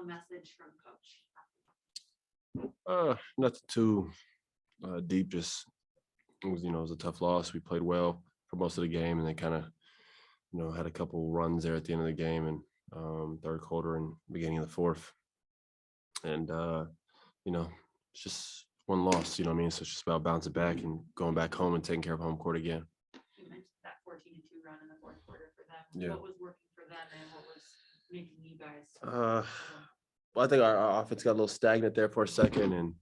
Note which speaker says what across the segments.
Speaker 1: message from coach?
Speaker 2: Nothing too deep. Just it was a tough loss. We played well for most of the game, and they kind of had a couple runs there at the end of the game and third quarter and beginning of the fourth. And it's just one loss. You know what I mean? So it's just about bouncing back and going back home and taking care of home court again.
Speaker 1: You mentioned that 14-2 run in the fourth quarter for them.
Speaker 2: Yeah.
Speaker 1: What was working for them, and what was making you guys?
Speaker 2: Well, I think our offense got a little stagnant there for a second, and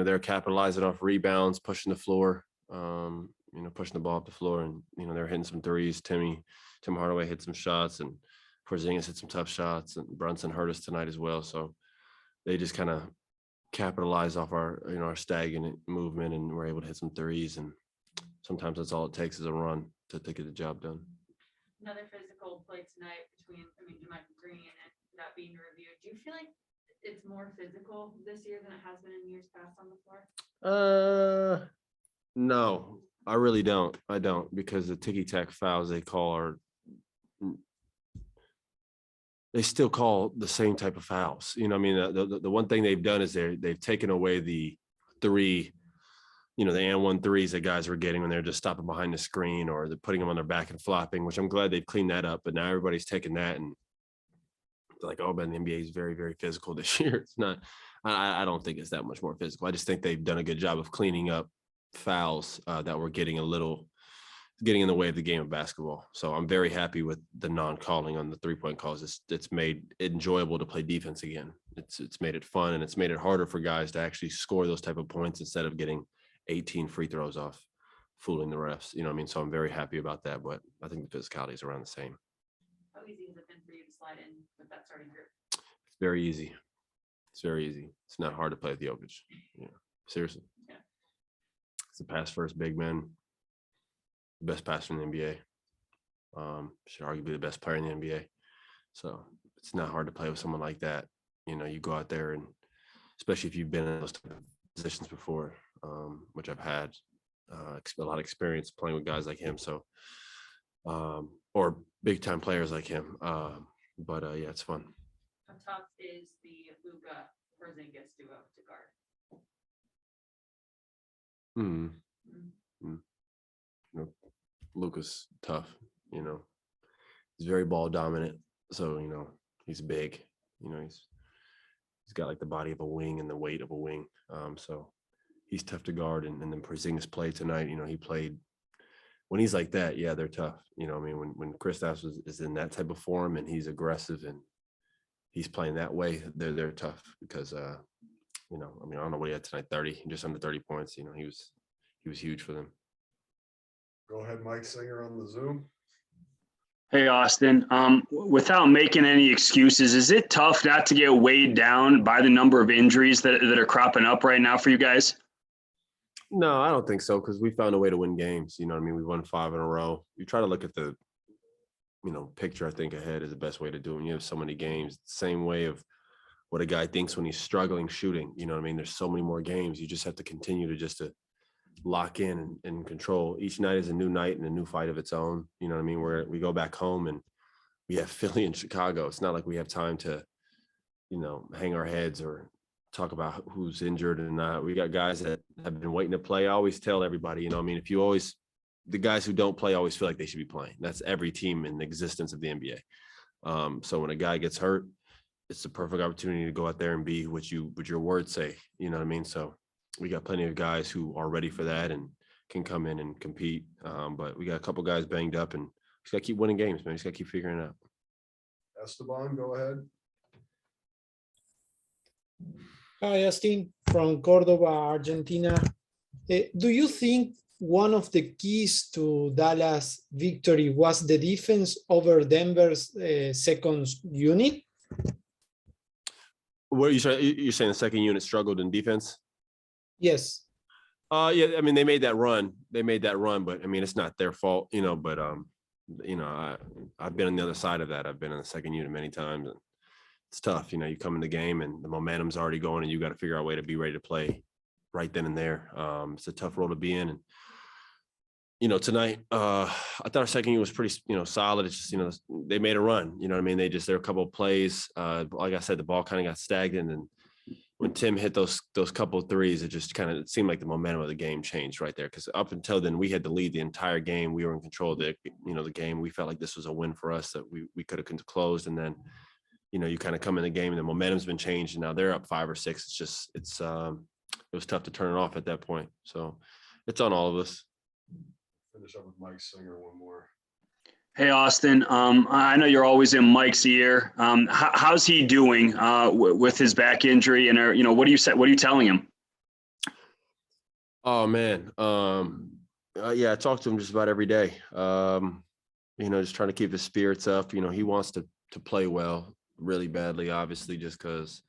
Speaker 2: they're capitalizing off rebounds, pushing the floor, pushing the ball up the floor, and they're hitting some threes. Tim Hardaway hit some shots, and Porzingis hit some tough shots, and Brunson hurt us tonight as well. So they just kind of capitalize off our stagnant movement, and we're able to hit some threes. And sometimes that's all it takes is a run to get the job done.
Speaker 1: Another physical play tonight between Michael Green and that being reviewed. Do you feel like it's more physical this year than it has been in years past on the floor?
Speaker 2: No, I really don't. I don't, because the ticky-tack fouls they call they still call the same type of fouls. The one thing they've done is they've taken away the three, the and 1 threes that guys were getting when they're just stopping behind the screen, or they're putting them on their back and flopping, which I'm glad they've cleaned that up. But now everybody's taking that and like, oh man, the NBA is very, very physical this year. It's not. I don't think it's that much more physical. I just think they've done a good job of cleaning up fouls that were getting in the way of the game of basketball. So I'm very happy with the non-calling on the 3-point calls. It's made it enjoyable to play defense again. It's made it fun, and it's made it harder for guys to actually score those type of points instead of getting 18 free throws off, fooling the refs. So I'm very happy about that. But I think the physicality is around the same.
Speaker 1: How easy has it been for you to slide in with that starting group?
Speaker 2: It's very easy. It's very easy. It's not hard to play with Jokic. Seriously.
Speaker 1: Yeah.
Speaker 2: It's a pass first big man, the best passer in the NBA. Should arguably the best player in the NBA. So it's not hard to play with someone like that. You go out there, and especially if you've been in those positions before, which I've had a lot of experience playing with guys like him. So, or big time players like him. But yeah, it's fun.
Speaker 1: How tough is the Luka Porzingis duo to guard?
Speaker 2: Luka's tough. He's very ball dominant. So he's big. He's got like the body of a wing and the weight of a wing. So he's tough to guard. And then Porzingis played tonight. He played when he's like that. Yeah, they're tough. When Kristaps is in that type of form and he's aggressive and he's playing that way, they're tough because I don't know what he had tonight, 30, just under 30 points. He was huge for them.
Speaker 3: Go ahead, Mike Singer on the Zoom.
Speaker 4: Hey, Austin. Without making any excuses, is it tough not to get weighed down by the number of injuries that are cropping up right now for you guys?
Speaker 2: No, I don't think so, because we found a way to win games. We won 5 in a row. You try to look at the, picture, I think, ahead is the best way to do it. When you have so many games, same way of what a guy thinks when he's struggling shooting. There's so many more games. You just have to continue to lock in and control. Each night is a new night and a new fight of its own. Where we go back home and we have Philly and Chicago. It's not like we have time to, hang our heads or talk about who's injured and not. We got guys that have been waiting to play. I always tell everybody, the guys who don't play always feel like they should be playing. That's every team in the existence of the NBA. So when a guy gets hurt, it's the perfect opportunity to go out there and be what your words say. So we got plenty of guys who are ready for that and can come in and compete. But we got a couple guys banged up, and just got to keep winning games, man. Just got to keep figuring it out.
Speaker 3: Esteban, go ahead.
Speaker 5: Hi, Austin from Cordoba, Argentina. Do you think one of the keys to Dallas' victory was the defense over Denver's second unit?
Speaker 2: What are you saying? You're saying the second unit struggled in defense?
Speaker 5: Yes.
Speaker 2: Yeah. They made that run. But it's not their fault, But I've been on the other side of that. I've been in the second unit many times, and it's tough. You come in the game and the momentum's already going, and you got to figure out a way to be ready to play right then and there. It's a tough role to be in, and tonight, I thought our second unit was pretty, solid. It's just, they made a run, you know what I mean? There were a couple of plays. Like I said, the ball kind of got stagnant, and when Tim hit those couple of threes, it seemed like the momentum of the game changed right there. Cause up until then we had to lead the entire game. We were in control of the game. We felt like this was a win for us that we could have closed. And then, you kind of come in the game and the momentum's been changed, and now they're up 5 or 6. It was tough to turn it off at that point. So it's on all of us.
Speaker 3: Finish up with Mike Singer one more.
Speaker 4: Hey, Austin, I know you're always in Mike's ear. How's he doing with his back injury? And, what are you telling him?
Speaker 2: Oh, man. Yeah, I talk to him just about every day. Just trying to keep his spirits up. He wants to play well really badly, obviously, just because,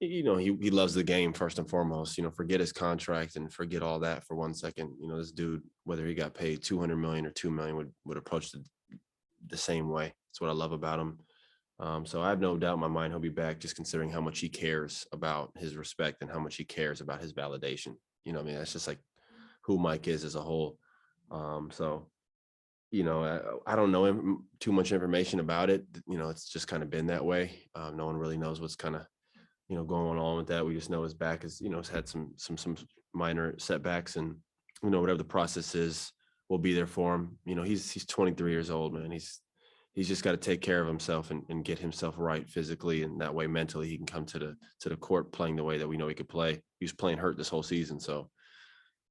Speaker 2: he loves the game first and foremost. Forget his contract and forget all that for 1 second. This dude, whether he got paid $200 million or $2 million, would approach the same way. That's what I love about him. So I have no doubt in my mind he'll be back, just considering how much he cares about his respect and how much he cares about his validation. That's just like who Mike is as a whole. So, I don't know too much information about it. It's just kind of been that way. No one really knows what's kind of, going on with that. We just know his back is, has had some minor setbacks, and, whatever the process is, we'll be there for him. He's 23 years old, man. He's just got to take care of himself and get himself right physically, and that way mentally he can come to the court playing the way that we know he could play. He was playing hurt this whole season, so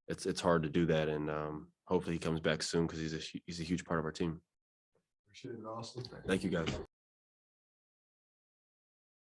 Speaker 2: it's hard to do that. And hopefully he comes back soon, because he's a huge part of our team.
Speaker 3: Appreciate it, Austin.
Speaker 2: Thank you, guys.